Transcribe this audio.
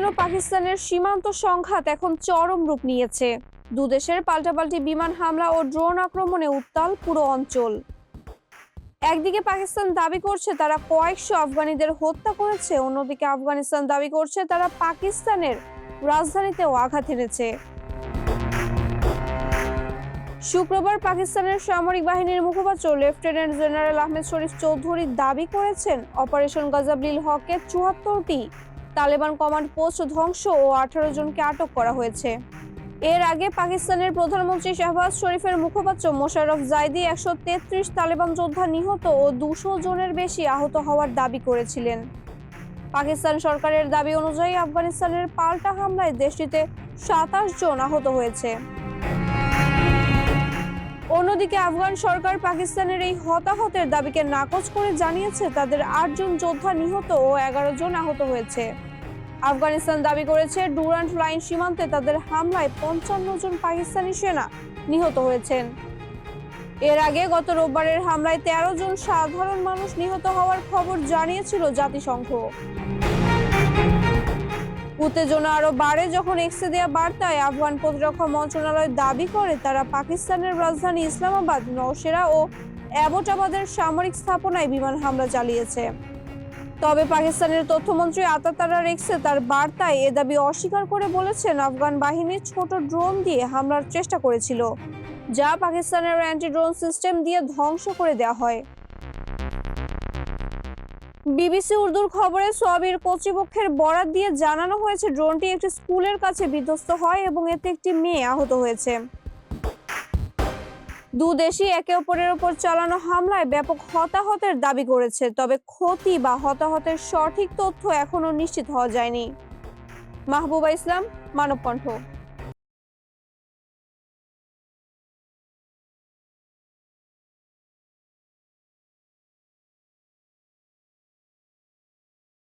ও পাকিস্তানের সীমান্ত সংঘাত এখন চরম রূপ নিয়েছে। দুদেশের পাল্টাপাল্টি বিমান হামলা ও ড্রোন আক্রমণে উত্তাল পুরো অঞ্চল। একদিকে পাকিস্তান দাবি করছে তারা কয়েকশো আফগানিদের হত্যা করেছে, অন্যদিকে আফগানিস্তান দাবি করছে তারা পাকিস্তানের রাজধানীতেও আঘাত এনেছে। শুক্রবার পাকিস্তানের সামরিক বাহিনীর মুখপাত্র লেফটেন্যান্ট জেনারেল আহমেদ শরীফ চৌধুরী দাবি করেছেন অপারেশন গাজাবলিল হকে ৭৪টি তালেবান কমান্ড পোস্ট ধ্বংস ও ১৮ জনকে আটক করা হয়েছে। এর আগে পাকিস্তানের প্রধানমন্ত্রী শাহবাজ শরীফের মুখপাত্র মোশাররফ জাইদি ১৩৩ তালেবান যোদ্ধা নিহত ও ২০০ জনের বেশি আহত হওয়ার দাবি করেছিলেন। পাকিস্তান সরকারের দাবি অনুযায়ী আফগানিস্তানের পাল্টা হামলায় দেশটিতে ২৭ জন আহত হয়েছে। অন্যদিকে আফগান সরকার পাকিস্তানের এই হতাহতের দাবিকে নাকচ করে জানিয়েছে তাদের ৮ জন যোদ্ধা নিহত ও ১১ জন আহত হয়েছে। আফগানিস্তান দাবি করেছে ডুরান্ট লাইন সীমান্তে তাদের হামলায় ৫৫ জন পাকিস্তানি সেনা নিহত হয়েছেন। এর আগে গত রোববারের হামলায় ১৩ জন সাধারণ মানুষ নিহত হওয়ার খবর জানিয়েছিল জাতিসংঘ। উত্তেজনা আরো বাড়ে যখন এক্সে দেয়া বার্তায় আফগান প্রতিরক্ষা মন্ত্রণালয় দাবি করে তারা পাকিস্তানের রাজধানী ইসলামাবাদ, নওশেরা ও অ্যাবোটাবাদের সামরিক স্থাপনায় বিমান হামলা চালিয়েছে। তবে পাকিস্তানের তথ্যমন্ত্রী আতাতারার এক্সে তার বার্তায় এ দাবি অস্বীকার করে বলেছেন আফগান বাহিনী ছোট ড্রোন দিয়ে হামলার চেষ্টা করেছিল, যা পাকিস্তানের অ্যান্টি ড্রোন সিস্টেম দিয়ে ধ্বংস করে দেওয়া হয়। বিবিসি উর্দুর খবরে সোয়াবির কর্তৃপক্ষের বরাত দিয়ে জানানো হয়েছে ড্রোনটি একটি স্কুলের কাছে বিধ্বস্ত হয় এবং এতে একটি মেয়ে আহত হয়েছে। দুদেশই একে অপরের উপর চালানো হামলায় ব্যাপক হতাহতের দাবি করেছে, তবে ক্ষতি বা হতাহতের সঠিক তথ্য এখনো নিশ্চিত হওয়া যায়নি। মাহবুবা ইসলাম, মানবকণ্ঠ।